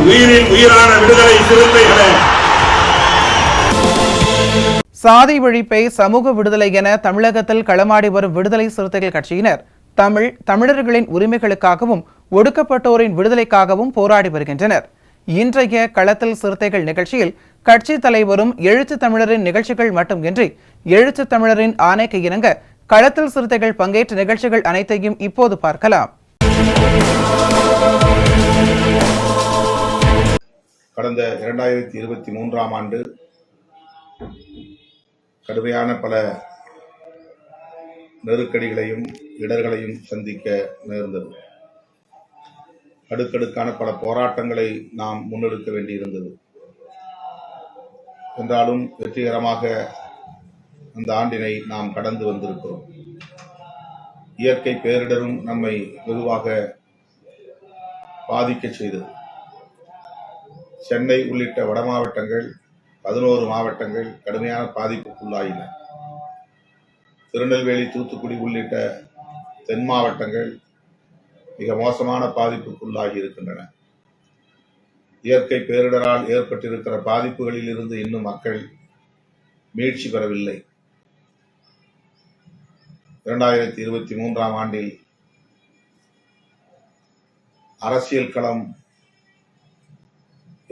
உயிரின் உயிரான விடுதலை சிறுத்தைகளே, சாதி ஒழிப்பை சமூக விடுதலை என தமிழகத்தில் களமாடி வரும் விடுதலை சிறுத்தைகள் கட்சியினர் தமிழர்களின் உரிமைகளுக்காகவும் ஒடுக்கப்பட்டோரின் விடுதலைக்காகவும் போராடி வருகின்றனர். இன்றைய களத்தில் சிறுத்தைகள் நிகழ்ச்சியில் கட்சி தலைவரும் எழுத்து தமிழரின் நிகழ்ச்சிகள் மட்டுமின்றி எழுத்து தமிழரின் ஆணைக்கு இணங்க களத்தில் சிறுத்தைகள் பங்கேற்ற நிகழ்ச்சிகள் அனைத்தையும் இப்போது பார்க்கலாம். கடந்த 2023ஆம் ஆண்டு கடுமையான பல நெருக்கடிகளையும் இடர்களையும் சந்திக்க நேர்ந்தது. அடுக்கடுக்கான பல போராட்டங்களை நாம் முன்னெடுக்க வேண்டியிருந்தது. என்றாலும் வெற்றிகரமாக அந்த ஆண்டினை நாம் கடந்து வந்திருக்கிறோம். இயற்கை பேரிடரும் நம்மை வெகுவாக பாதிக்க செய்தது. சென்னை உள்ளிட்ட வட மாவட்டங்கள் 11 மாவட்டங்கள் கடுமையான பாதிப்புக்குள்ளாயின. திருநெல்வேலி, தூத்துக்குடி உள்ளிட்ட தென் மாவட்டங்கள் மிக மோசமான பாதிப்புக்குள்ளாகி இருக்கின்றன. இயற்கை பேரிடரால் ஏற்பட்டிருக்கிற பாதிப்புகளில் இருந்து இன்னும் மக்கள் மீட்சி பெறவில்லை. 2023ஆம் ஆண்டில் அரசியல் களம்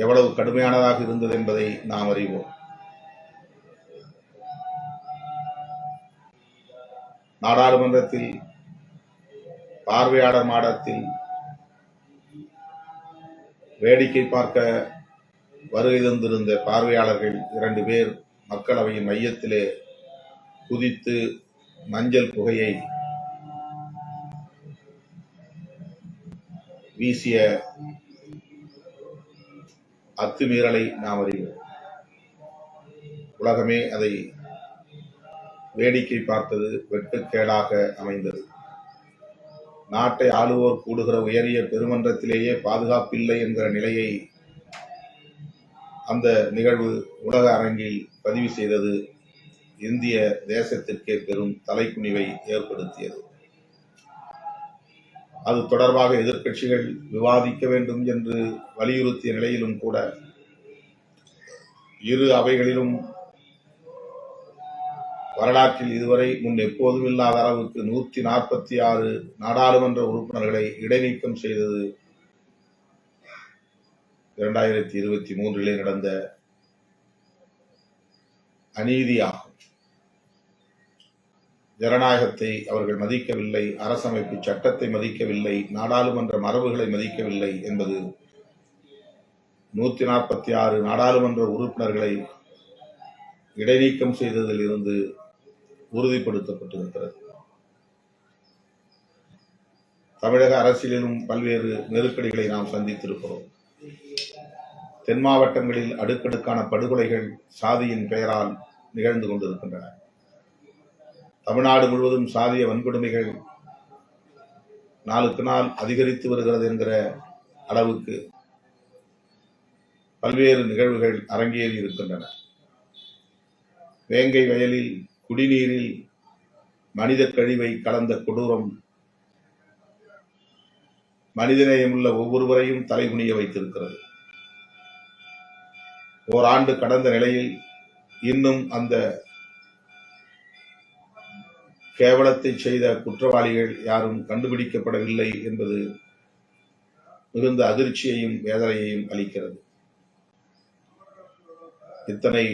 எவ்வளவு கடுமையானதாக இருந்தது என்பதை நாம் அறிவோம். நாடாளுமன்றத்தில் பார்வையாளர் மாடத்தில் வேடிக்கை பார்க்க வருகை தந்திருந்த பார்வையாளர்கள் 2 பேர் மக்களவையின் மையத்திலே குதித்து மஞ்சள் புகையை வீசிய அத்துமீறலை நாம் அறிவோம். உலகமே அதை வேடிக்கை பார்த்தது, வெட்கக்கேடாக அமைந்தது. நாட்டை ஆளுவோர் கூடுகிற உயரிய பெருமன்றத்திலேயே பாதுகாப்பில்லை என்கிற நிலையை அந்த நிகழ்வு உலக அரங்கில் பதிவு செய்தது. இந்திய தேசத்திற்கே பெரும் தலைக்குனிவை ஏற்படுத்தியது. அது தொடர்பாக எதிர்க்கட்சிகள் விவாதிக்க வேண்டும் என்று வலியுறுத்திய நிலையிலும் கூட இரு அவைகளிலும் வரலாற்றில் இதுவரை முன் எப்போதும் இல்லாத அளவுக்கு 146 நாடாளுமன்ற உறுப்பினர்களை இடைநீக்கம் செய்தது 2023 நடந்த அநீதியாகும். ஜனநாயகத்தை அவர்கள் மதிக்கவில்லை, அரசமைப்பு சட்டத்தை மதிக்கவில்லை, நாடாளுமன்ற மரபுகளை மதிக்கவில்லை என்பது 146 நாடாளுமன்ற உறுப்பினர்களை இடைநீக்கம் செய்ததில் இருந்து உறுதிப்படுத்தப்பட்டிருக்கிறது. தமிழக அரசியலிலும் பல்வேறு நெருக்கடிகளை நாம் சந்தித்திருக்கிறோம். தென் மாவட்டங்களில் அடுக்கடுக்கான படுகொலைகள் சாதியின் பெயரால் நிகழ்ந்து கொண்டிருக்கின்றன. தமிழ்நாடு முழுவதும் சாதிய வன்கொடுமைகள் நாளுக்கு நாள் அதிகரித்து வருகிறது என்கிற அளவுக்கு பல்வேறு நிகழ்வுகள் அரங்கேறி இருக்கின்றன. வேங்கை வயலில் குடிநீரில் மனித கழிவை கலந்த கொடூரம் மனிதநேயமுள்ள ஒவ்வொருவரையும் தலைகுனிய வைத்திருக்கிறது. ஓராண்டு கடந்த நிலையில் இன்னும் அந்த கேவலத்தை செய்த குற்றவாளிகள் யாரும் கண்டுபிடிக்கப்படவில்லை என்பது மிகுந்த அதிர்ச்சியையும் வேதனையையும் அளிக்கிறது. இத்தனை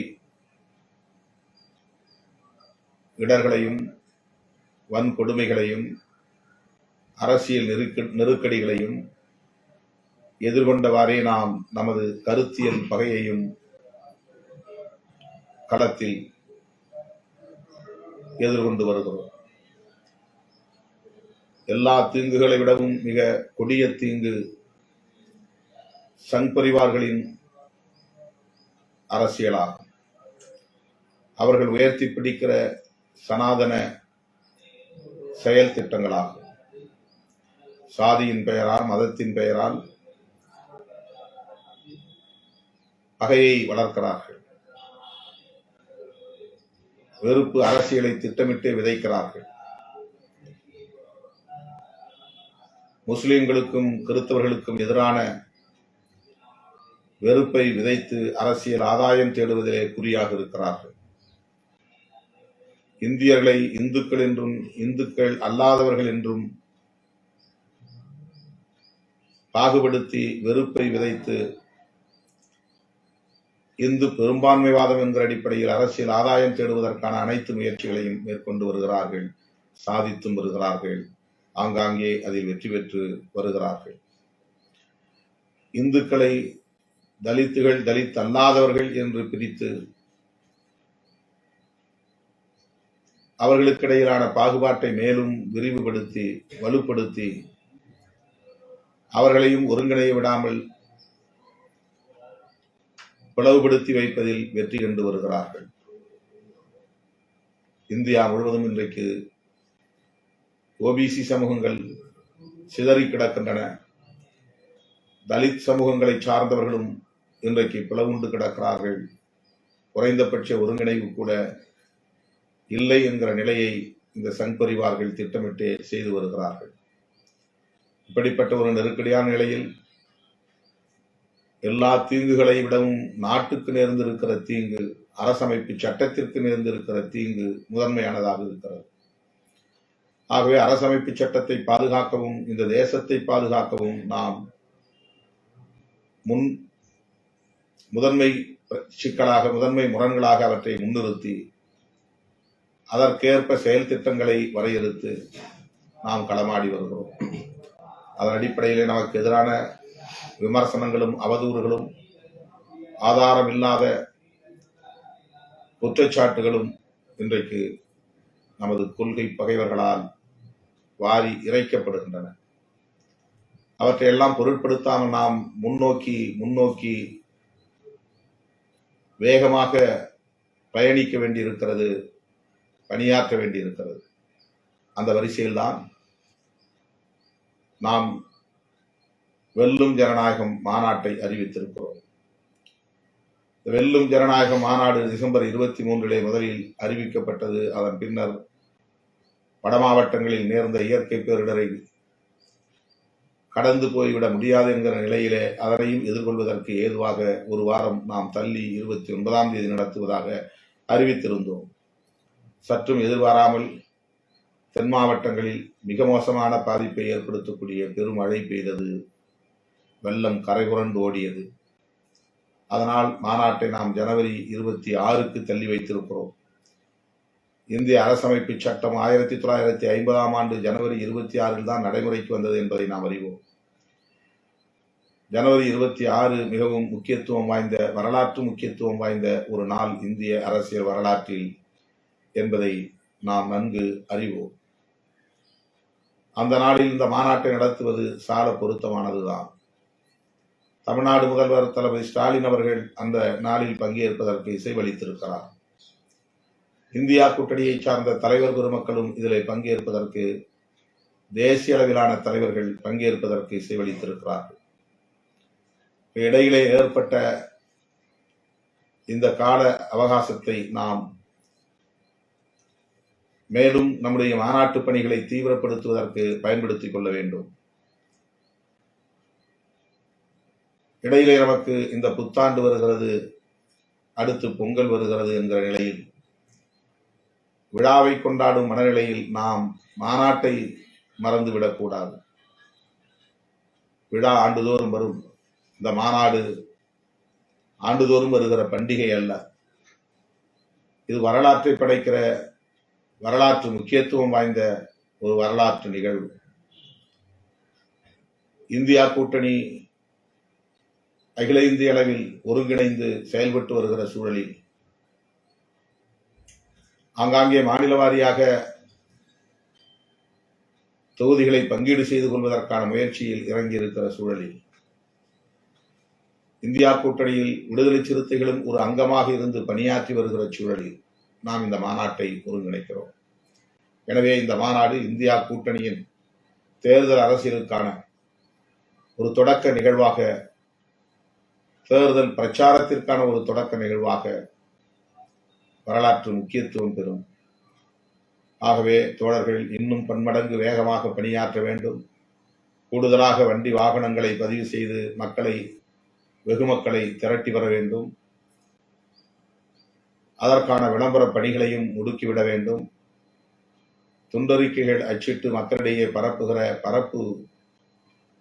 இடர்களையும் வன்கொடுமைகளையும் அரசியல் நெருக்கடிகளையும் எதிர்கொண்டவாறே நாம் நமது கருத்தியல் பகையையும் களத்தில் எதிர்கொண்டு வருகிறோம். எல்லா தீங்குகளை விடவும் மிக கொடிய தீங்கு சங் பரிவார்களின் அரசியலாகும். அவர்கள் உயர்த்தி பிடிக்கிற சனாதன செயல் திட்டங்களாகும். சாதியின் பெயரால், மதத்தின் பெயரால் பகையை வளர்க்கிறார்கள். வெறுப்பு அரசியலை திட்டமிட்டு விதைக்கிறார்கள். முஸ்லிம்களுக்கும் கிறிஸ்தவர்களுக்கும் எதிரான வெறுப்பை விதைத்து அரசியல் ஆதாயம் தேடுவதிலே குறியாக இருக்கிறார்கள். இந்தியர்களை இந்துக்கள் என்றும் இந்துக்கள் அல்லாதவர்கள் என்றும் பாகுபடுத்தி வெறுப்பை விதைத்து இந்து பெரும்பான்மைவாதம் என்கிற அடிப்படையில் அரசியல் ஆதாயம் தேடுவதற்கான அனைத்து முயற்சிகளையும் மேற்கொண்டு வருகிறார்கள், சாதித்தும் வருகிறார்கள். ஆங்காங்கே அதில் வெற்றி பெற்று வருகிறார்கள். இந்துக்களை தலித்துகள், தலித் அல்லாதவர்கள் என்று பிரித்து அவர்களுக்கிடையிலான பாகுபாட்டை மேலும் விரிவுபடுத்தி வலுப்படுத்தி அவர்களையும் ஒருங்கிணைய விடாமல் பிளவுபடுத்தி வைப்பதில் வெற்றி கண்டு வருகிறார்கள். இந்தியா முழுவதும் இன்றைக்கு ஓபிசி சமூகங்கள் சிதறி கிடக்கின்றன. தலித் சமூகங்களை சார்ந்தவர்களும் இன்றைக்கு பிளவுண்டு கிடக்கிறார்கள். குறைந்தபட்ச ஒருங்கிணைவு கூட இல்லை என்கிற நிலையை இந்த சங் பரிவார்கள் திட்டமிட்டு செய்து வருகிறார்கள். இப்படிப்பட்ட ஒரு நெருக்கடியான நிலையில் எல்லா தீங்குகளை விடவும் நாட்டுக்கு நேர்ந்திருக்கிற தீங்கு, அரசமைப்பு சட்டத்திற்கு நேர்ந்திருக்கிற தீங்கு முதன்மையானதாக இருக்கிறது. ஆகவே அரசமைப்பு சட்டத்தை பாதுகாக்கவும் இந்த தேசத்தை பாதுகாக்கவும் நாம் முதன்மை சிக்கலாக, முதன்மை முரண்களாக அவற்றை முன்னிறுத்தி அதற்கேற்ப செயல் திட்டங்களை வரையறுத்து நாம் களமாடி வருகிறோம். அதன் அடிப்படையிலே நமக்கு எதிரான விமர்சனங்களும் அவதூறுகளும் ஆதாரம் இல்லாத குற்றச்சாட்டுகளும் இன்றைக்கு நமது கொள்கை பகைவர்களால் வாரி இறைக்கப்படுகின்றன. அவற்றையெல்லாம் பொருட்படுத்தாமல் நாம் முன்னோக்கி வேகமாக பயணிக்க வேண்டியிருக்கிறது, பணியாற்ற வேண்டியிருக்கிறது. அந்த வரிசையில்தான் நாம் வெல்லும் ஜனநாயகம் மாநாட்டை அறிவித்திருக்கிறோம். வெல்லும் ஜனநாயக மாநாடு டிசம்பர் 23 முதலில் அறிவிக்கப்பட்டது. அதன் பின்னர் வட மாவட்டங்களில் நேர்ந்த இயற்கை பேரிடரை கடந்து போய்விட முடியாது என்கிற நிலையிலே அதனையும் எதிர்கொள்வதற்கு ஏதுவாக ஒரு வாரம் நாம் தள்ளி 29ஆம் தேதி நடத்துவதாக அறிவித்திருந்தோம். சற்றும் எதிர்பாராமல் தென் மாவட்டங்களில் மிக மோசமான பாதிப்பை ஏற்படுத்தக்கூடிய பெருமழை பெய்தது. வெள்ளம் கரைபுரண்டு ஓடியது. அதனால் மாநாட்டை நாம் ஜனவரி 26க்கு தள்ளி வைத்திருக்கிறோம். இந்திய அரசமைப்பு சட்டம் 1950ஆம் ஆண்டு ஜனவரி 26 தான் நடைமுறைக்கு வந்தது என்பதை நாம் அறிவோம். ஜனவரி 26 மிகவும் முக்கியத்துவம் வாய்ந்த, வரலாற்று முக்கியத்துவம் வாய்ந்த ஒரு நாள் இந்திய அரசியல் வரலாற்றில் என்பதை நாம் நன்கு அறிவோம். அந்த நாளில் இந்த மாநாட்டை நடத்துவது சால பொருத்தமானதுதான். தமிழ்நாடு முதல்வர் தளபதி ஸ்டாலின் அவர்கள் அந்த நாளில் பங்கேற்பதற்கு இசைவளித்திருக்கிறார். இந்தியா கூட்டணியை சார்ந்த தலைவர் பெருமக்களும் இதில் பங்கேற்பதற்கு, தேசிய அளவிலான தலைவர்கள் பங்கேற்பதற்கு இசைவளித்திருக்கிறார்கள். இடையிலே ஏற்பட்ட இந்த கால அவகாசத்தை நாம் மேலும் நம்முடைய மாநாட்டு பணிகளை தீவிரப்படுத்துவதற்கு பயன்படுத்திக் கொள்ள வேண்டும். இடையிலே நமக்கு இந்த புத்தாண்டு வருகிறது, அடுத்து பொங்கல் வருகிறது என்கிற நிலையில், விழாவை கொண்டாடும் மனநிலையில் நாம் மாநாட்டை மறந்துவிடக்கூடாது. விழா ஆண்டுதோறும் வரும். இந்த மாநாடு ஆண்டுதோறும் வருகிற பண்டிகை அல்ல. இது வரலாற்றை படைக்கிற, வரலாற்று முக்கியத்துவம் வாய்ந்த ஒரு வரலாற்று நிகழ்வு. இந்தியா கூட்டணி அகில இந்திய அளவில் ஒருங்கிணைந்து செயல்பட்டு வருகிற சூழலில் ஆங்காங்கே மாநில வாரியாக தொகுதிகளை பங்கீடு செய்து கொள்வதற்கான முயற்சியில் இறங்கியிருக்கிற சூழலில் இந்தியா கூட்டணியில் விடுதலை சிறுத்தைகளும் ஒரு அங்கமாக இருந்து பணியாற்றி வருகிற சூழலில் நாம் இந்த மாநாட்டை ஒருங்கிணைக்கிறோம். எனவே இந்த மாநாடு இந்தியா கூட்டணியின் தேர்தல் அரசியலுக்கான ஒரு தொடக்க நிகழ்வாக, தேர்தல் பிரச்சாரத்திற்கான ஒரு தொடக்க நிகழ்வாக வரலாற்று முக்கியத்துவம் பெறும். ஆகவே தோழர்கள் இன்னும் பன்மடங்கு வேகமாக பணியாற்ற வேண்டும். கூடுதலாக வண்டி வாகனங்களை பதிவு செய்து வெகுமக்களை திரட்டி வர வேண்டும். அதற்கான விளம்பர பணிகளையும் முடுக்கிவிட வேண்டும். துண்டறிக்கைகள் அச்சிட்டு மக்களிடையே பரப்புகிற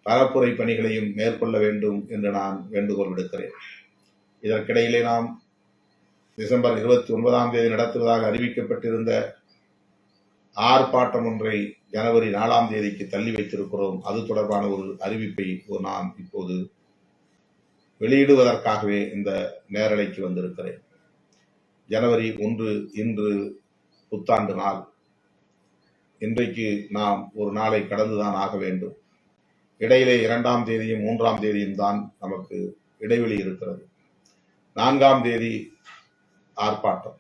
பரப்புரை பணிகளையும் மேற்கொள்ள வேண்டும் என்று நான் வேண்டுகோள் விடுக்கிறேன். இதற்கிடையிலே நாம் டிசம்பர் 29 நடத்துவதாக அறிவிக்கப்பட்டிருந்த ஆர்ப்பாட்டம் ஒன்றை ஜனவரி 4 தள்ளி வைத்திருக்கிறோம். அது தொடர்பான ஒரு அறிவிப்பை நான் இப்போது வெளியிடுவதற்காகவே இந்த நேரலைக்கு வந்திருக்கிறேன். ஜனவரி 1 இன்று புத்தாண்டு நாள். இன்றைக்கு நாம் ஒரு நாளை கடந்துதான் ஆக வேண்டும். இடையிலே 2ஆம் தேதியும் 3ஆம் தேதியும் தான் நமக்கு இடைவெளி இருக்கிறது. 4ஆம் தேதி ஆர்ப்பாட்டம்.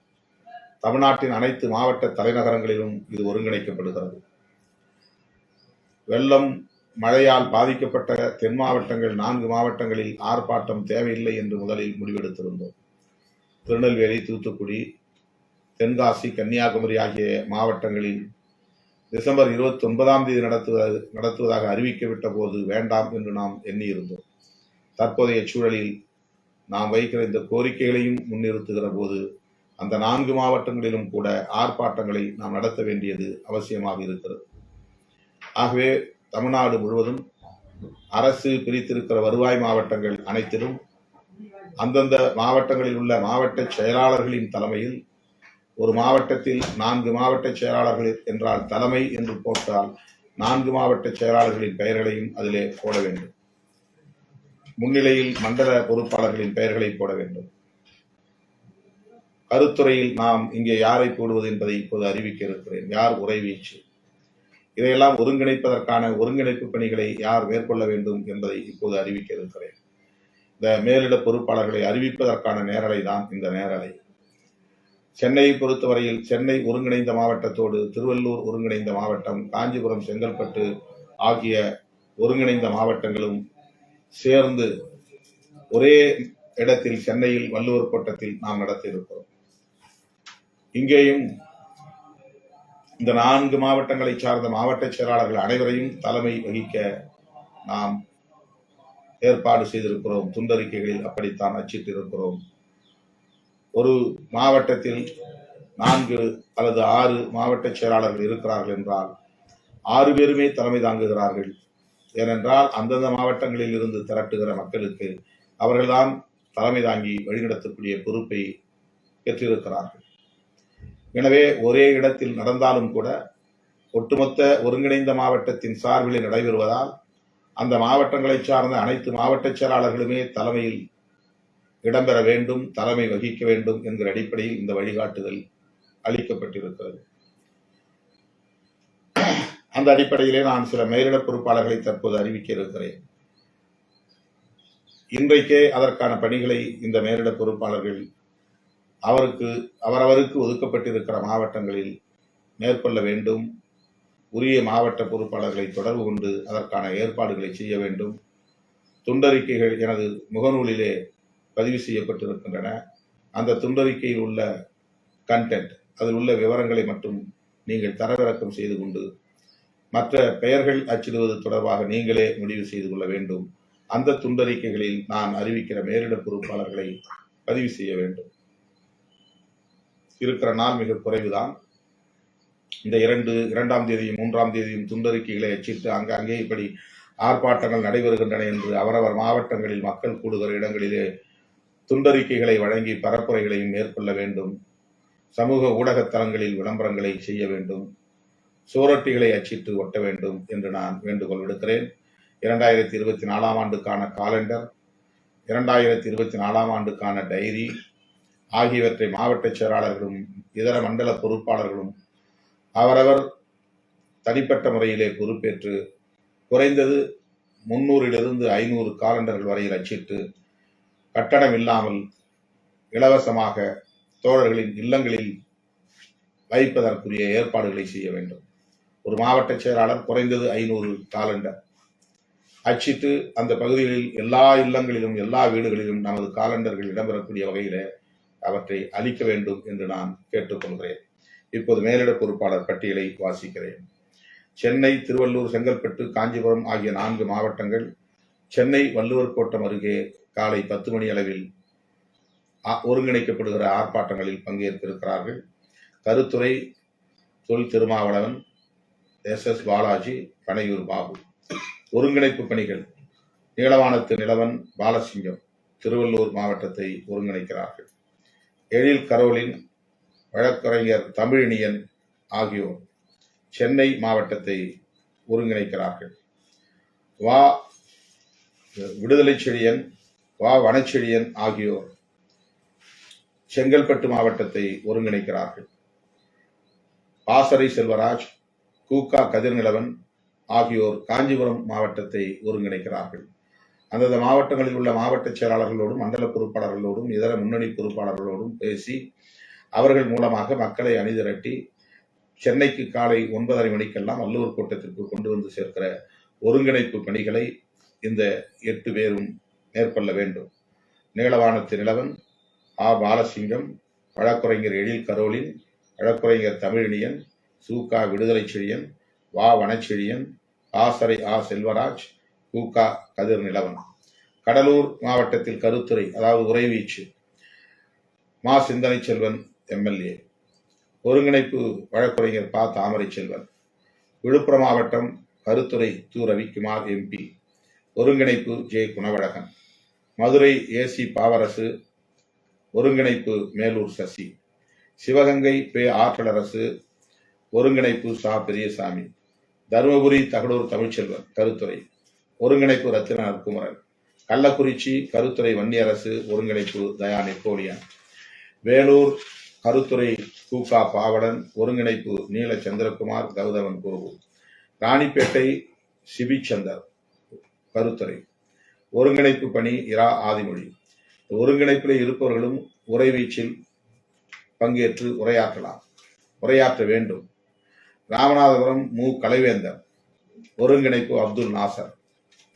தமிழ்நாட்டின் அனைத்து மாவட்ட தலைநகரங்களிலும் இது ஒருங்கிணைக்கப்படுகிறது. வெள்ளம் மழையால் பாதிக்கப்பட்ட தென் மாவட்டங்கள் 4 மாவட்டங்களில் ஆர்ப்பாட்டம் தேவையில்லை என்று முதலில் முடிவெடுத்திருந்தோம். திருநெல்வேலி, தூத்துக்குடி, தென்காசி, கன்னியாகுமரி ஆகிய மாவட்டங்களில் டிசம்பர் 29 நடத்துவதாக அறிவிக்கவிட்ட போது வேண்டாம் என்று நாம் எண்ணியிருந்தோம். தற்போதைய சூழலில் நாம் வைக்கிற இந்த கோரிக்கைகளையும் முன்னிறுத்துகிற போது அந்த 4 மாவட்டங்களிலும் கூட ஆர்ப்பாட்டங்களை நாம் நடத்த வேண்டியது அவசியமாக இருக்கிறது. ஆகவே தமிழ்நாடு முழுவதும் அரசு பிரித்திருக்கிற வருவாய் மாவட்டங்கள் அனைத்திலும் அந்தந்த மாவட்டங்களில் உள்ள மாவட்ட செயலாளர்களின் தலைமையில், ஒரு மாவட்டத்தில் 4 மாவட்ட செயலாளர்கள் என்றால் தலைமை என்று போட்டால் 4 மாவட்ட செயலாளர்களின் பெயர்களையும் அதிலே போட வேண்டும். முன்னிலையில் மண்டல பொறுப்பாளர்களின் பெயர்களை போட வேண்டும். கருத்துறையில் நாம் இங்கே யாரை போடுவது என்பதை இப்போது அறிவிக்க இருக்கிறேன். யார் உரைவீச்சு, இதையெல்லாம் ஒருங்கிணைப்பதற்கான ஒருங்கிணைப்பு பணிகளை யார் மேற்கொள்ள வேண்டும் என்பதை இப்போது அறிவிக்க இருக்கிறேன். இந்த மேலிட பொறுப்பாளர்களை அறிவிப்பதற்கான நேரலை தான் இந்த நேரலை. சென்னையை பொறுத்தவரையில் சென்னை ஒருங்கிணைந்த மாவட்டத்தோடு திருவள்ளூர் ஒருங்கிணைந்த மாவட்டம், காஞ்சிபுரம், செங்கல்பட்டு ஆகிய ஒருங்கிணைந்த மாவட்டங்களும் சேர்ந்து ஒரே இடத்தில் சென்னையில் வள்ளுவர் கோட்டத்தில் நாம் நடத்த இருக்கிறோம். இங்கேயும் இந்த 4 மாவட்டங்களை சார்ந்த மாவட்ட செயலாளர்கள் அனைவரையும் தலைமை வகிக்க நாம் ஏற்பாடு செய்திருக்கிறோம். துண்டறிக்கைகளில் அப்படித்தான் அச்சிட்டிருக்கிறோம். ஒரு மாவட்டத்தில் 4 அல்லது 6 மாவட்ட செயலாளர்கள் இருக்கிறார்கள் என்றால் 6 பேருமே தலைமை தாங்குகிறார்கள். ஏனென்றால் அந்தந்த மாவட்டங்களில் இருந்து திரட்டுகிற மக்களுக்கு அவர்கள்தான் தலைமை தாங்கி வழிநடத்தக்கூடிய பொறுப்பை பெற்றிருக்கிறார்கள். எனவே ஒரே இடத்தில் நடந்தாலும் கூட ஒட்டுமொத்த ஒருங்கிணைந்த மாவட்டத்தின் சார்பில் நடைபெறுவதால் அந்த மாவட்டங்களை சார்ந்த அனைத்து மாவட்ட செயலாளர்களுமே தலைமையில் இடம்பெற வேண்டும், தலைமை வகிக்க வேண்டும் என்கிற அடிப்படையில் இந்த வழிகாட்டுதல் அளிக்கப்பட்டிருக்கிறது. அந்த அடிப்படையிலே நான் சில மேலிட பொறுப்பாளர்களை தற்போது அறிவிக்க இருக்கிறேன். இன்றைக்கே அதற்கான பணிகளை இந்த மேலிட பொறுப்பாளர்கள் அவரவருக்கு ஒதுக்கப்பட்டிருக்கிற மாவட்டங்களில் மேற்கொள்ள வேண்டும். உரிய மாவட்ட பொறுப்பாளர்களை தொடர்பு கொண்டு அதற்கான ஏற்பாடுகளை செய்ய வேண்டும். துண்டறிக்கைகள் எனது முகநூலிலே பதிவு செய்யப்பட்டிருக்கின்றன. அந்த துண்டறிக்கையில் உள்ள கண்டென்ட், அதில் உள்ள விவரங்களை மட்டும் நீங்கள் தரவிறக்கம் செய்து கொண்டு மற்ற பெயர்கள் அச்சிடுவது தொடர்பாக நீங்களே முடிவு செய்து கொள்ள வேண்டும். அந்த துண்டறிக்கைகளில் நான் அறிவிக்கிற மேலிட பொறுப்பாளர்களை பதிவு செய்ய வேண்டும். இருக்கிற நாள் மிக குறைவுதான். இந்த 2ஆம் தேதியும் 3ஆம் தேதியும் துண்டறிக்கைகளை அச்சிட்டு அங்கே இப்படி ஆர்ப்பாட்டங்கள் நடைபெறுகின்றன என்று அவரவர் மாவட்டங்களில் மக்கள் கூடுகிற இடங்களிலே துண்டறிக்கைகளை வழங்கி பரப்புரைகளையும் மேற்கொள்ள வேண்டும். சமூக ஊடகத்தலங்களில் விளம்பரங்களை செய்ய வேண்டும். சுவரொட்டிகளை அச்சிட்டு ஒட்ட வேண்டும் என்று நான் வேண்டுகோள் விடுக்கிறேன். 2024 ஆண்டுக்கான காலண்டர், 2024 ஆண்டுக்கான டைரி ஆகியவற்றை மாவட்ட செயலாளர்களும் இதர மண்டல பொறுப்பாளர்களும் அவரவர் தனிப்பட்ட முறையிலே பொறுப்பேற்று குறைந்தது 300 - 500 காலண்டர்கள் வரையில் அச்சிட்டு கட்டணம் இல்லாமல் இலவசமாக தோழர்களின் இல்லங்களில் வைப்பதற்குரிய ஏற்பாடுகளை செய்ய வேண்டும். ஒரு மாவட்ட செயலாளர் குறைந்தது 500 காலண்டர் அச்சிட்டு அந்த பகுதிகளில் எல்லா இல்லங்களிலும் எல்லா வீடுகளிலும் நமது காலண்டர்கள் இடம்பெறக்கூடிய வகையில அவற்றை அளிக்க வேண்டும் என்று நான் கேட்டுக்கொள்கிறேன். இப்போது மேலிட பொறுப்பாளர் பட்டியலை வாசிக்கிறேன். சென்னை, திருவள்ளூர், செங்கல்பட்டு, காஞ்சிபுரம் ஆகிய 4 மாவட்டங்கள் சென்னை வள்ளுவர் கோட்டம் அருகே காலை 10 மணி அளவில் ஒருங்கிணைக்கப்படுகிற ஆர்ப்பாட்டங்களில் பங்கேற்கிருக்கிறார்கள். கருத்துரை தொல் திருமாவளவன், SS பாலாஜி, பனையூர் பாபு. ஒருங்கிணைப்பு பணிகள் நீலவானத்து நிலவன், பாலசிங்கம் திருவள்ளூர் மாவட்டத்தை ஒருங்கிணைக்கிறார்கள். எழில் கரோலின், வழக்கறிஞர் தமிழினியன் ஆகியோர் சென்னை மாவட்டத்தை ஒருங்கிணைக்கிறார்கள். வா விடுதலை செழியன், வா வனச்செழியன் ஆகியோர் செங்கல்பட்டு மாவட்டத்தை ஒருங்கிணைக்கிறார்கள். பாசறை செல்வராஜ், கூகா கதிர்நிலவன் ஆகியோர் காஞ்சிபுரம் மாவட்டத்தை ஒருங்கிணைக்கிறார்கள். அந்தந்த மாவட்டங்களில் உள்ள மாவட்ட செயலாளர்களோடும் மண்டல பொறுப்பாளர்களோடும் இதர முன்னணி பொறுப்பாளர்களோடும் பேசி அவர்கள் மூலமாக மக்களை அணிதிரட்டி சென்னைக்கு காலை 9:30 மணிக்கெல்லாம் வள்ளுவர் கோட்டத்திற்கு கொண்டு வந்து சேர்க்கிற ஒருங்கிணைப்பு பணிகளை இந்த 8 பேரும் மேற்கொள்ள வேண்டும். நீலவானத்து நிலவன், பாலசிங்கம், வழக்குரைஞர் எழில் கரோலின், வழக்குரைஞர் தமிழினியன், சூகா விடுதலை செழியன், வா வனச்செழியன், பாசறை செல்வராஜ், கூகா கதிர் நிலவன். கடலூர் மாவட்டத்தில் கருத்துரை அதாவது உரைவீச்சு மா சிந்தனை செல்வன் MLA. ஒருங்கிணைப்பு வழக்குரைஞர் தாமரை செல்வன். விழுப்புரம் மாவட்டம் கருத்துரை ரவிக்குமார் MP. ஒருங்கிணைப்பு J குணவழகன். மதுரை AC பாவரசு. ஒருங்கிணைப்பு மேலூர் சசி. சிவகங்கை ஆற்றலரசு. ஒருங்கிணைப்பு பெரியசாமி. தருமபுரி தகடூர் தமிழ்ச்செல்வன் கருத்துரை. ஒருங்கிணைப்பு ரத்தின நற்குமரன். கள்ளக்குறிச்சி கருத்துரை வன்னியரசு. ஒருங்கிணைப்பு தயா நெப்போலியன். வேலூர் கருத்துரை கூகா பாவடன். ஒருங்கிணைப்பு நீல சந்திரகுமார் கௌதமன் குரு. ராணிப்பேட்டை சிபிச்சந்தர் கருத்துரை. ஒருங்கிணைப்பு பணி ஆதிமொழி. ஒருங்கிணைப்பில் இருப்பவர்களும் உரைவீச்சில் பங்கேற்று உரையாற்ற வேண்டும். ராமநாதபுரம் கலைவேந்தன். ஒருங்கிணைப்பு அப்துல் நாசர்.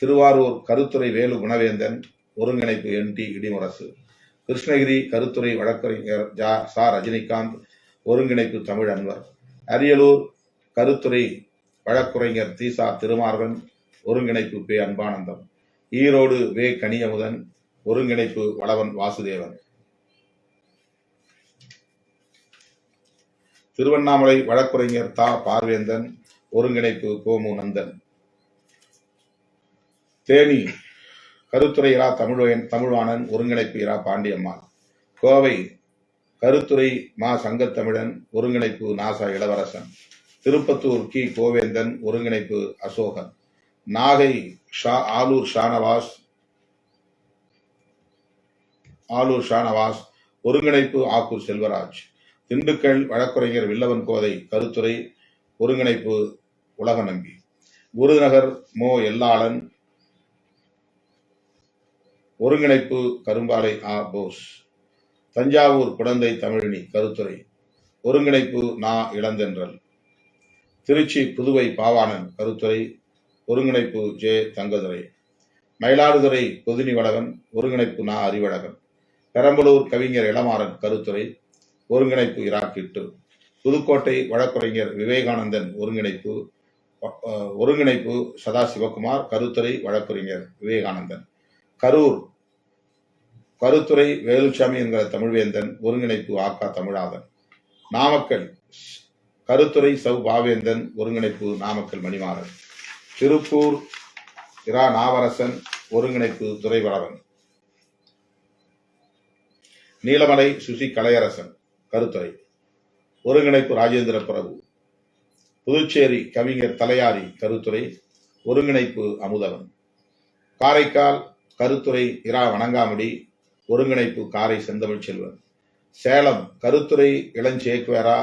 திருவாரூர் கருத்துரை வேலு குணவேந்தன். ஒருங்கிணைப்பு NT இடிமுரசு. கிருஷ்ணகிரி கருத்துரை வழக்கறிஞர் ரஜினிகாந்த். ஒருங்கிணைப்பு தமிழ் அன்வர். அரியலூர் கருத்துரை வழக்குரைஞர் தீசா திருமார்வன். ஒருங்கிணைப்பு அன்பானந்தம். ஈரோடு கனியமுதன். ஒருங்கிணைப்பு வளவன் வாசுதேவன். திருவண்ணாமலை வழக்குரைஞர் பார்வேந்தன். ஒருங்கிணைப்பு கோமு நந்தன். தேனி கருத்துரை தமிழ்வாணன். ஒருங்கிணைப்பு பாண்டியம்மாள். கோவை கருத்துரை சங்கத்தமிழன். ஒருங்கிணைப்பு நாசா இளவரசன். திருப்பத்தூர் கோவேந்தன். ஒருங்கிணைப்பு அசோகன். நாகை ஆலூர் ஷானவாஸ். ஒருங்கிணைப்பு ஆக்கூர் செல்வராஜ். திண்டுக்கல் வழக்குரைஞர் வில்லவன் கோதை. கருத்துரை. ஒருங்கிணைப்பு உலக நம்பி. விருதுநகர் எல்லாளன். ஒருங்கிணைப்பு கரும்பாலை போஸ். தஞ்சாவூர் குடந்தை தமிழினி. கருத்துரை. ஒருங்கிணைப்பு இளந்தென்றல். திருச்சி புதுவை பாவாணன். கருத்துரை. ஒருங்கிணைப்பு J தங்கதுரை. மயிலாடுதுறை பொதினி வளவன். ஒருங்கிணைப்பு அறிவழகன். பெரம்பலூர் கவிஞர் இளமாறன். கருத்துரை. ஒருங்கிணைப்பு கிட்டு. புதுக்கோட்டை வழக்குரைஞர் விவேகானந்தன். ஒருங்கிணைப்பு சதாசிவகுமார். கருத்துரை வழக்குரைஞர் விவேகானந்தன். கரூர் கருத்துரை வேலுச்சாமி என்கிற தமிழ்வேந்தன். ஒருங்கிணைப்பு தமிழாதன். நாமக்கல் கருத்துரை பாவேந்தன். ஒருங்கிணைப்பு நாமக்கல் மணிமாறன். திருப்பூர் நாவரசன். ஒருங்கிணைப்பு துரைவளவன். நீலமலை சுசி கலையரசன். கருத்துரை. ஒருங்கிணைப்பு ராஜேந்திர பிரபு. புதுச்சேரி கவிஞர் தலையாரி. கருத்துரை. ஒருங்கிணைப்பு அமுதவன். காரைக்கால் கருத்துரை வணங்காமுடி. ஒருங்கிணைப்பு காரை செந்தமிழ் செல்வன். சேலம் கருத்துரை இளஞ்சேக்வேரா.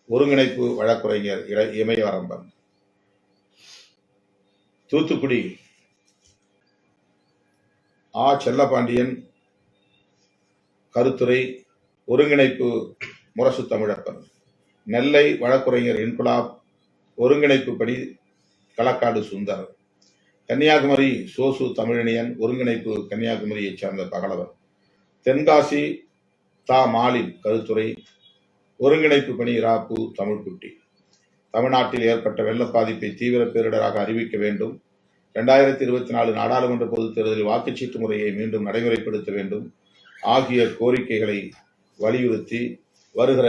ஒருங்கிணைப்பு வழக்குரைஞர் இமயவரம்பன். தூத்துக்குடி செல்லப்பாண்டியன் கருத்துரை ஒருங்கிணைப்பு முரசு தமிழப்பன். நெல்லை வழக்குரைஞர் இன்குலாப் ஒருங்கிணைப்பு படி களக்காடு சுந்தர். கன்னியாகுமரி சோசு தமிழனியன் ஒருங்கிணைப்பு கன்னியாகுமரியைச் சார்ந்த பகலவன். தென்காசி மாலின் கருத்துரை ஒருங்கிணைப்பு பணி ராப்பு தமிழ்குட்டி. தமிழ்நாட்டில் ஏற்பட்ட வெள்ள பாதிப்பை தீவிர பேரிடராக அறிவிக்க வேண்டும். 2024 நாடாளுமன்ற பொதுத் தேர்தலில் வாக்குச்சீட்டு முறையை மீண்டும் நடைமுறைப்படுத்த வேண்டும் ஆகிய கோரிக்கைகளை வலியுறுத்தி வருகிற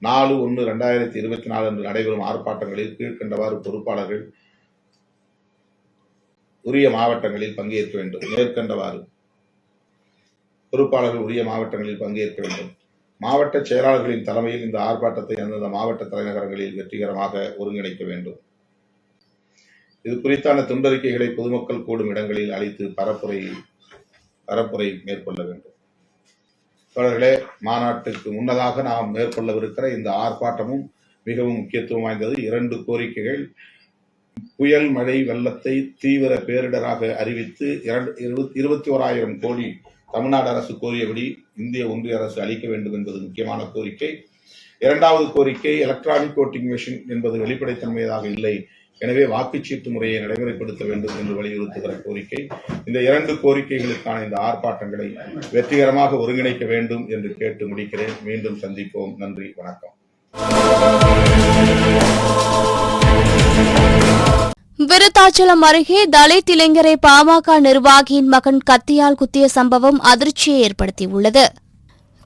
4/1/2024 அன்று நடைபெறும் ஆர்ப்பாட்டங்களில் கீழ்கண்டவாறு பொறுப்பாளர்கள் உரிய மாவட்டங்களில் பங்கேற்க வேண்டும். மேற்கண்டவாறு பொறுப்பாளர்கள் உரிய மாவட்டங்களில் பங்கேற்க வேண்டும். மாவட்ட செயலாளர்களின் தலைமையில் இந்த ஆர்ப்பாட்டத்தை அந்தந்த மாவட்ட தலைநகரங்களில் வெற்றிகரமாக ஒருங்கிணைக்க வேண்டும். இது குறித்தான துண்டறிக்கைகளை பொதுமக்கள் கூடும் இடங்களில் அளித்து பரப்புரை மேற்கொள்ள வேண்டும். தொடர்களே, மாநாட்டுக்கு முன்னதாக நாம் மேற்கொள்ளவிருக்கிற இந்த ஆர்ப்பாட்டமும் மிகவும் முக்கியத்துவம் வாய்ந்தது. 2 கோரிக்கைகள். புயல் மழை வெள்ளத்தை தீவிர பேரிடராக அறிவித்து 21,000 கோடி தமிழ்நாடு அரசு கோரியபடி இந்திய ஒன்றிய அரசு அளிக்க வேண்டும் என்பது முக்கியமான கோரிக்கை. 2வது கோரிக்கை, எலக்ட்ரானிக் ஓட்டிங் மெஷின் என்பது வெளிப்படைத்தன்மையாக இல்லை, எனவே வாக்குச்சீட்டு முறையை நடைமுறைப்படுத்த வேண்டும் என்று வலியுறுத்துகிற கோரிக்கை. இந்த 2 கோரிக்கைகளுக்கான இந்த ஆர்ப்பாட்டங்களை வெற்றிகரமாக ஒருங்கிணைக்க வேண்டும் என்று கேட்டு முடிக்கிறேன். மீண்டும் சந்திப்போம். நன்றி, வணக்கம். விருத்தாச்சலம் அருகே தலித் இளைஞரை பாமக நிர்வாகியின் மகன் கத்தியால் குத்திய சம்பவம் அதிர்ச்சியை ஏற்படுத்தியுள்ளது.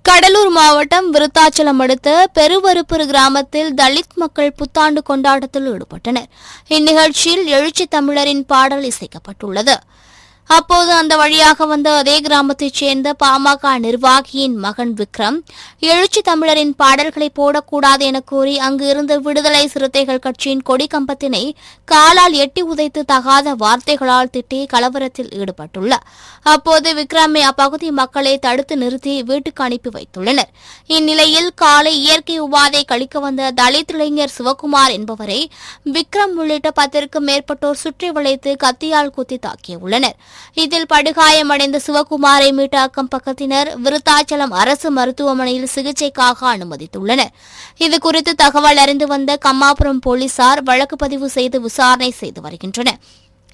கடலூர் மாவட்டம் விருத்தாச்சலம் அடுத்த பெருவருப்பூர் கிராமத்தில் தலித் மக்கள் புத்தாண்டு கொண்டாட்டத்தில் ஈடுபட்டனர். இந்நிகழ்ச்சியில் எழுச்சி தமிழரின் பாடல் இசைக்கப்பட்டுள்ளது. அப்போது அந்த வழியாக வந்த அதே கிராமத்தைச் சேர்ந்த பாமக நிர்வாகியின் மகன் விக்ரம் எழுச்சி தமிழரின் பாடல்களை போடக்கூடாது என கூறி அங்கு இருந்த விடுதலை சிறுத்தைகள் கட்சியின் கொடி கம்பத்தினை காலால் எட்டி உதைத்து தகாத வார்த்தைகளால் திட்டி கலவரத்தில் ஈடுபட்டுள்ளார். அப்போது விக்ரமை அப்பகுதி மக்களை தடுத்து நிறுத்தி வீட்டுக்கு அனுப்பி வைத்துள்ளனர். இந்நிலையில் காலை இயற்கை உபாதை கழிக்க வந்த தலித் இளைஞர் சிவகுமார் என்பவரை விக்ரம் உள்ளிட்ட 10க்கும் மேற்பட்டோர் சுற்றி வளைத்து கத்தியால் குத்தி தாக்கியுள்ளனர். இதில் படுகாயமடைந்த சிவகுமாரை மீட்ட அக்கம் பக்கத்தினர் விருத்தாச்சலம் அரசு மருத்துவமனையில் சிகிச்சைக்காக அனுமதித்துள்ளனர். இதுகுறித்து தகவல் அறிந்து வந்த கம்மாபுரம் போலீசார் வழக்கு பதிவு செய்து விசாரணை செய்து வருகின்றனர்.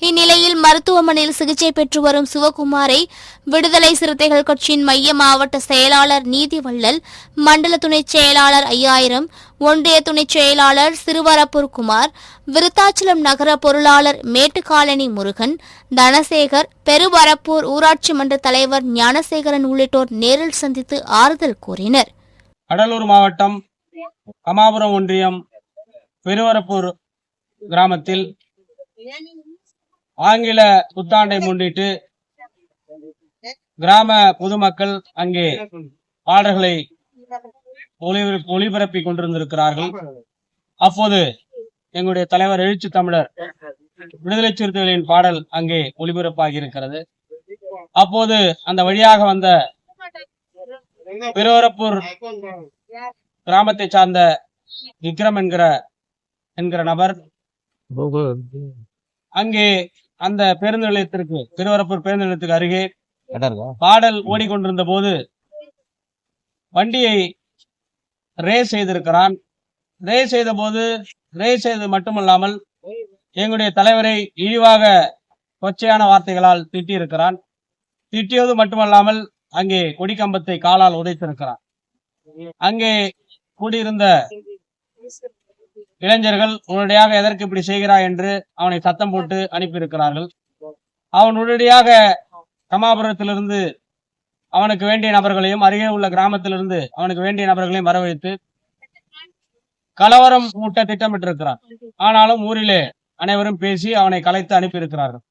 இந்நிலையில் மருத்துவமனையில் சிகிச்சை பெற்று வரும் சிவகுமாரை விடுதலை சிறுத்தைகள் கட்சியின் மைய மாவட்ட செயலாளர் நீதிவள்ளல், மண்டல துணைச் செயலாளர் 5000, ஒன்றிய துணைச் செயலாளர் சிறுவரப்பூர் குமார், விருத்தாச்சலம் நகர பொருளாளர் மேட்டுக்காலனி முருகன், தனசேகர், பெருவரப்பூர் ஊராட்சி மன்ற தலைவர் ஞானசேகரன் உள்ளிட்டோர் நேரில் சந்தித்து ஆறுதல் கூறினர். கடலூர் மாவட்டம் கமாபுரம் ஒன்றியம் பெருவரப்பூர் கிராமத்தில் ஆங்கில புத்தாண்டை முன்னிட்டு கிராம பொதுமக்கள் அங்கே பாடல்களை ஒளிபரப்பிக் கொண்டிருந்திருக்கிறார்கள். அப்போது எங்களுடைய தலைவர் எழுச்சி தமிழர் விடுதலை சிறுத்தைகளின் பாடல் அங்கே ஒளிபரப்பாகி இருக்கிறது. அப்போது அந்த வழியாக வந்த பெருவரப்பூர் கிராமத்தை சார்ந்த விக்ரம் என்கிற நபர் அங்கே அந்த பேருந்து நிலையத்திற்கு பெருவரப்பூர் பேருந்து நிலையத்துக்கு அருகே பாடல் ஓடிக்கொண்டிருந்த போது வண்டியை ரேஸ் செய்திருக்கிறான். ரேஸ் செய்தது மட்டுமல்லாமல் எங்களுடைய தலைவரை இழிவாக கொச்சையான வார்த்தைகளால் திட்டியிருக்கிறான். திட்டியது மட்டுமல்லாமல் அங்கே கொடிக்கம்பத்தை காலால் உதைத்திருக்கிறான். அங்கே கூடியிருந்த இளைஞர்கள் உடனடியாக எதற்கு இப்படி செய்கிறாய் என்று அவனை சத்தம் போட்டு அனுப்பியிருக்கிறார்கள். அவன் உடனடியாக கமாபுரத்திலிருந்து அவனுக்கு வேண்டிய நபர்களையும் அருகே உள்ள கிராமத்திலிருந்து அவனுக்கு வேண்டிய நபர்களையும் வரவழைத்து கலவரம் மூட்ட திட்டமிட்டிருக்கிறார். ஆனாலும் ஊரிலே அனைவரும் பேசி அவனை கலைத்து அனுப்பியிருக்கிறார்கள்.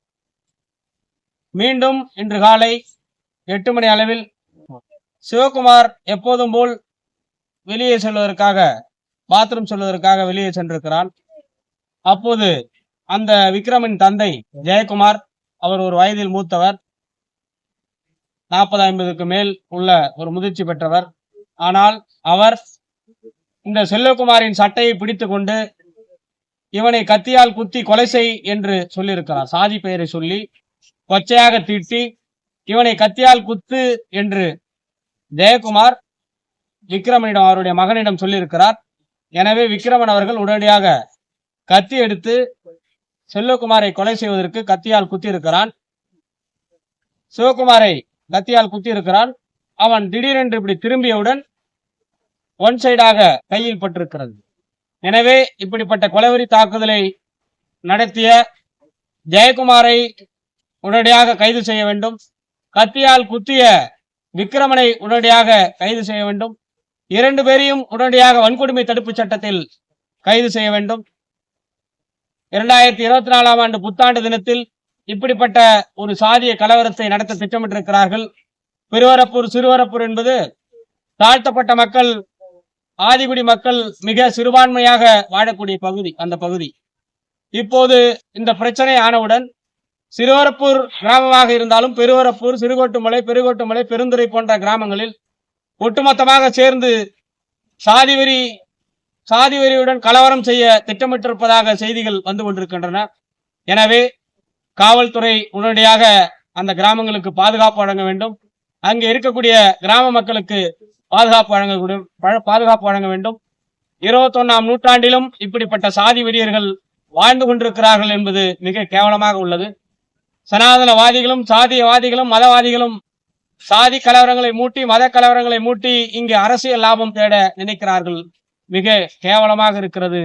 மீண்டும் இன்று காலை 8 மணி அளவில் சிவகுமார் எப்போதும் போல் வெளியே செல்வதற்காக பாத்ரூம் செல்வதற்காக வெளியே சென்றிருக்கிறான். அப்போது அந்த விக்ரமின் தந்தை ஜெயக்குமார், அவர் ஒரு வயதில் மூத்தவர், 40-50க்கு மேல் உள்ள ஒரு முதிர்ச்சி பெற்றவர். ஆனால் அவர் இந்த செல்வகுமாரின் சட்டையை பிடித்து கொண்டு இவனை கத்தியால் குத்தி கொலை செய் என்று சொல்லியிருக்கிறார். சாதி பெயரை சொல்லி கொச்சையாக தீட்டி இவனை கத்தியால் குத்து என்று ஜெயக்குமார் விக்ரமனிடம் அவருடைய மகனிடம் சொல்லியிருக்கிறார். எனவே விக்ரமன் அவர்கள் உடனடியாக கத்தி எடுத்து செல்வகுமாரை கொலை செய்வதற்கு கத்தியால் குத்தி இருக்கிறான். சிவகுமாரை கத்தியால் குத்தி இருக்கிறான். அவன் திடீரென்று இப்படி திரும்பியவுடன் ஒன் சைடாக கையில் பட்டிருக்கிறது. எனவே இப்படிப்பட்ட கொலைவெறி தாக்குதலை நடத்திய ஜெயக்குமாரை உடனடியாக கைது செய்ய வேண்டும். கத்தியால் குத்திய விக்ரமனை உடனடியாக கைது செய்ய வேண்டும். 2 பேரையும் உடனடியாக வன்கொடுமை தடுப்பு சட்டத்தில் கைது செய்ய வேண்டும். 2024 ஆண்டு புத்தாண்டு தினத்தில் இப்படிப்பட்ட ஒரு சாதிய கலவரத்தை நடத்த திட்டமிட்டிருக்கிறார்கள். பெருவரப்பூர் சிறுவரப்பூர் என்பது தாழ்த்தப்பட்ட மக்கள், ஆதிகுடி மக்கள் மிக சிறுபான்மையாக வாழக்கூடிய பகுதி. அந்த பகுதி இப்போது இந்த பிரச்சனை ஆனவுடன் சிறுவரப்பூர் கிராமமாக இருந்தாலும் பெருவரப்பூர், சிறுகோட்டுமலை, பெருகோட்டுமலை, பெருந்துறை போன்ற கிராமங்களில் ஒட்டுமொத்தமாக சேர்ந்து சாதிவெறியுடன் கலவரம் செய்ய திட்டமிட்டிருப்பதாக செய்திகள் வந்து கொண்டிருக்கின்றன. எனவே காவல்துறை உடனடியாக அந்த கிராமங்களுக்கு பாதுகாப்பு வழங்க வேண்டும். அங்கே இருக்கக்கூடிய கிராம மக்களுக்கு பாதுகாப்பு வழங்க வேண்டும். 21ஆம் நூற்றாண்டிலும் இப்படிப்பட்ட சாதி வெறியர்கள் வாழ்ந்து கொண்டிருக்கிறார்கள் என்பது மிக கேவலமாக உள்ளது. சனாதனவாதிகளும் சாதியவாதிகளும் மதவாதிகளும் சாதி கலவரங்களை மூட்டி, மத கலவரங்களை மூட்டி இங்கு அரசியல் லாபம் தேட நினைக்கிறார்கள். மிக கேவலமாக இருக்கிறது.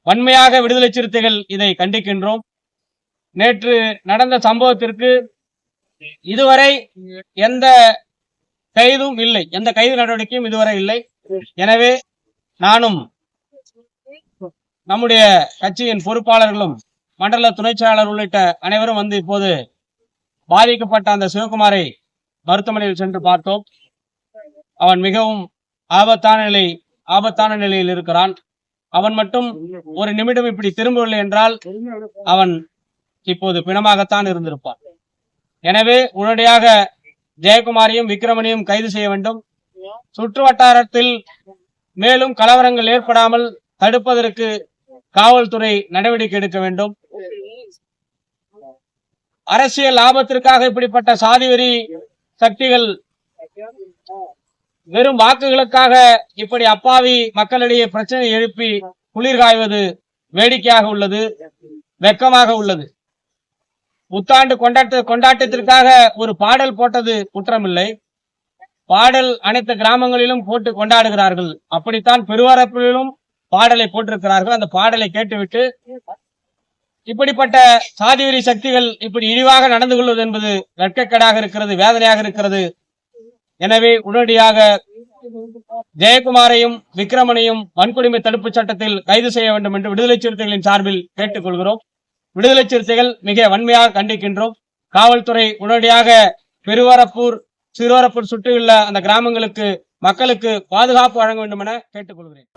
வன்மையாக விடுதலை சிறுத்தைகள் இதை கண்டிக்கின்றோம். நேற்று நடந்த சம்பவத்திற்கு இதுவரை எந்த கைதும் இல்லை, எந்த கைது நடவடிக்கையும் இதுவரை இல்லை. எனவே நானும் நம்முடைய கட்சியின் பொறுப்பாளர்களும் மண்டல துணை செயலாளர் உள்ளிட்ட அனைவரும் வந்து இப்போது பாதிக்கப்பட்ட அந்த சிவகுமாரை மருத்துவமனையில் சென்று பார்த்தோம். அவன் மிகவும் ஆபத்தான நிலையில் இருக்கிறான். அவன் மட்டும் ஒரு நிமிடம் இப்படி திரும்பவில்லை என்றால் அவன் இப்போது பிணமாகத்தான் இருந்திருப்பான். எனவே உடனடியாக ஜெயக்குமாரையும் விக்ரமனையும் கைது செய்ய வேண்டும். சுற்று வட்டாரத்தில் மேலும் கலவரங்கள் ஏற்படாமல் தடுப்பதற்கு காவல்துறை நடவடிக்கை எடுக்க வேண்டும். அரசியல் லாபத்திற்காக இப்படிப்பட்ட சாதிவெறி சக்திகள் வெறும் வாக்குகளுக்காக இப்படி அப்பாவி மக்களிடையே பிரச்சனை எழுப்பி குளிர் காய்வது வேடிக்கையாக உள்ளது, வெட்கமாக உள்ளது. புத்தாண்டு கொண்டாட்டத்திற்காக ஒரு பாடல் போட்டது குற்றமில்லை. பாடல் அனைத்து கிராமங்களிலும் போட்டு கொண்டாடுகிறார்கள். அப்படித்தான் பெருவரப்பிலும் பாடலை போட்டிருக்கிறார்கள். அந்த பாடலை கேட்டுவிட்டு இப்படிப்பட்ட சாதிவெறி சக்திகள் இப்படி இழிவாக நடந்து கொள்வது என்பது வெட்கக்கேடாக இருக்கிறது, வேதனையாக இருக்கிறது. எனவே உடனடியாக ஜெயக்குமாரையும் விக்ரமனையும் வன்கொடுமை தடுப்பு சட்டத்தில் கைது செய்ய வேண்டும் என்று விடுதலை சிறுத்தைகளின் சார்பில் கேட்டுக் கொள்கிறோம். விடுதலை சிறுத்தைகள் மிக வன்மையாக கண்டிக்கின்றோம். காவல்துறை உடனடியாக பெருவரப்பூர், சிறுவரப்பூர் சுற்றியுள்ள அந்த கிராமங்களுக்கு மக்களுக்கு பாதுகாப்பு வழங்க வேண்டும் என கேட்டுக் கொள்கிறேன்.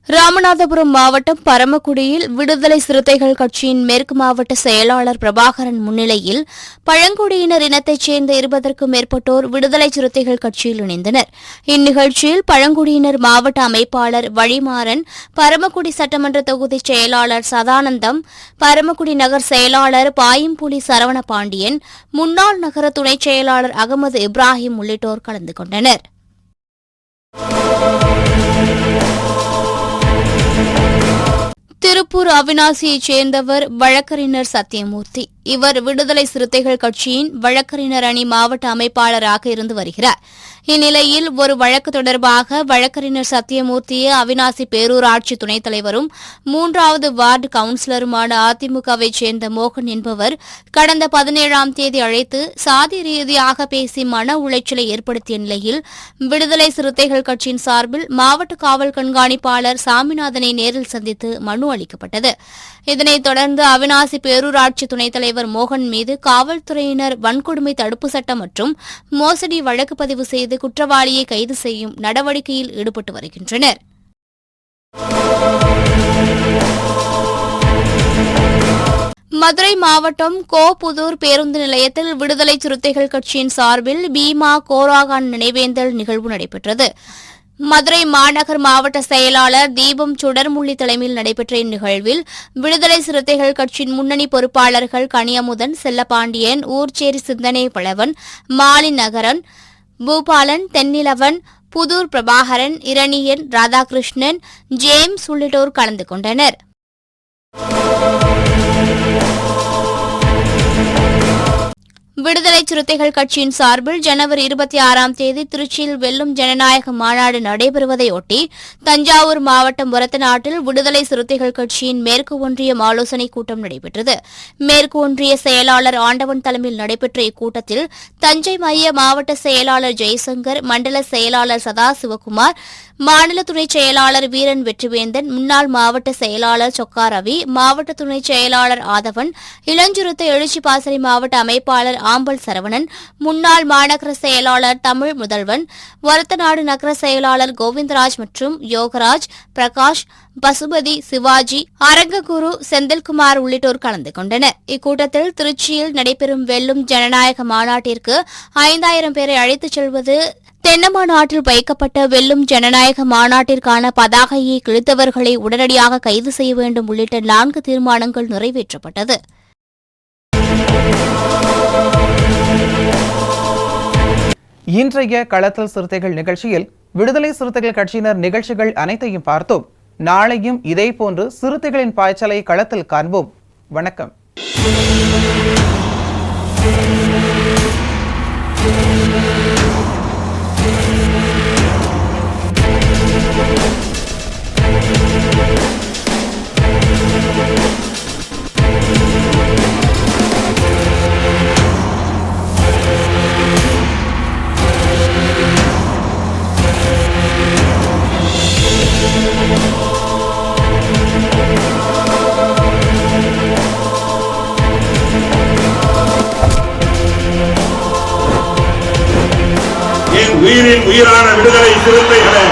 ராமநாதபுரம் மாவட்டம் பரமக்குடியில் விடுதலை சிறுத்தைகள் கட்சியின் மேற்கு மாவட்ட செயலாளர் பிரபாகரன் முன்னிலையில் பழங்குடியினர் இனத்தைச் சேர்ந்த 20க்கும் மேற்பட்டோர் விடுதலை சிறுத்தைகள் கட்சியில் இணைந்தனர். இந்நிகழ்ச்சியில் பழங்குடியினர் மாவட்ட அமைப்பாளர் வழிமாறன், பரமக்குடி சட்டமன்ற தொகுதி செயலாளர் சதானந்தம், பரமக்குடி நகர் செயலாளர் பாயம்புலி சரவண பாண்டியன், முன்னாள் நகர துணைச் செயலாளர் அகமது இப்ராஹிம் உள்ளிட்டோர் கலந்து கொண்டனர். திருப்பூர் அவிநாசியைச் சேர்ந்தவர் வழக்கறிஞர் சத்தியமூர்த்தி. இவர் விடுதலை சிறுத்தைகள் கட்சியின் வழக்கறிஞர் அணி மாவட்ட அமைப்பாளராக இருந்து வருகிறார். இந்நிலையில் ஒரு வழக்கு தொடர்பாக வழக்கறிஞர் சத்தியமூர்த்தியை அவிநாசி பேரூராட்சி துணைத் தலைவரும் 3வது வார்டு கவுன்சிலருமான அதிமுகவைச் சேர்ந்த மோகன் என்பவர் கடந்த 17ஆம் தேதி அழைத்து சாதி ரீதியாக பேசி மன உளைச்சலை ஏற்படுத்திய நிலையில் விடுதலை சிறுத்தைகள் கட்சியின் சார்பில் மாவட்ட காவல் கண்காணிப்பாளர் சாமிநாதனை நேரில் சந்தித்து மனு அளிக்கப்பட்டது. இதனைத் தொடர்ந்து அவிநாசி பேரூராட்சி துணைத் தலைவர் மோகன் மீது காவல்துறையினர் வன்கொடுமை தடுப்பு சட்டம் மற்றும் மோசடி வழக்கு பதிவு செய்து குற்றவாளியை கைது செய்யும் நடவடிக்கையில் ஈடுபட்டு வருகின்றனர். மதுரை மாவட்டம் கோபுதூர் பேருந்து நிலையத்தில் விடுதலை சிறுத்தைகள் கட்சியின் சார்பில் பீமா கோராகான் நினைவேந்தல் நிகழ்வு நடைபெற்றது. மதுரை மாநகர் மாவட்ட செயலாளர் தீபம் சுடர்முள்ளி தலைமையில் நடைபெற்ற இந்நிகழ்வில் விடுதலை சிறுத்தைகள் கட்சியின் முன்னணி பொறுப்பாளர்கள் கனியமுதன், செல்லப்பாண்டியன், ஊர்ச்சேரி சிந்தனை பழவன், மாலிநகரன், பூபாலன், தென்னிலவன், புதூர் பிரபாகரன், இரணியன், ராதாகிருஷ்ணன், ஜேம்ஸ் உள்ளிட்டோர் கலந்து கொண்டனர். விடுதலை சிறுத்தைகள் கட்சியின் சார்பில் ஜனவரி 26ஆம் தேதி திருச்சியில் வெல்லும் ஜனநாயக மாநாடு நடைபெறுவதையொட்டி தஞ்சாவூர் மாவட்டம் ஒரத்தநாட்டில் விடுதலை சிறுத்தைகள் கட்சியின் மேற்கு ஒன்றியம் ஆலோசனைக் கூட்டம் நடைபெற்றது. மேற்கு ஒன்றிய செயலாளர் ஆண்டவன் தலைமையில் நடைபெற்ற இக்கூட்டத்தில் தஞ்சை மைய மாவட்ட செயலாளர் ஜெய்சங்கர், மண்டல செயலாளர் சதாசிவகுமார், மாநில துணை செயலாளர் வீரன் வெற்றிவேந்தன், முன்னாள் மாவட்ட செயலாளர் சொக்கா ரவி, மாவட்ட துணை செயலாளர் ஆதவன், இளஞ்சுருத்த எழுச்சி பாசறை மாவட்ட அமைப்பாளர் ஆம்பல் சரவணன், முன்னாள் மாநகர செயலாளர் தமிழ் முதல்வன், ஒரத்தநாடு நகர செயலாளர் கோவிந்தராஜ் மற்றும் யோகராஜ், பிரகாஷ், பசுபதி, சிவாஜி, அரங்ககுரு, செந்தில்குமார் உள்ளிட்டோர் கலந்து கொண்டனர். இக்கூட்டத்தில் திருச்சியில் நடைபெறும் வெல்லும் ஜனநாயக மாநாட்டிற்கு 5000 பேரை அழைத்துச் செல்வது, தென்னமா நாட்டில் வைக்கப்பட்ட வெல்லும் ஜனநாயக மாநாட்டிற்கான பதாகையை கிழித்தவர்களை உடனடியாக கைது செய்ய வேண்டும் உள்ளிட்ட 4 தீர்மானங்கள் நிறைவேற்றப்பட்டது. இன்றைய களத்தல் சிறுத்தைகள் நிகழ்ச்சியில் விடுதலை சிறுத்தைகள் கட்சியினர் நிகழ்ச்சிகள் அனைத்தையும் பார்த்தோம். நாளையும் இதேபோன்று சிறுத்தைகளின் பாய்ச்சலை களத்தில் காண்போம். வணக்கம். உயிரின் உயிரான விடுதலை சிறுத்தைகளே,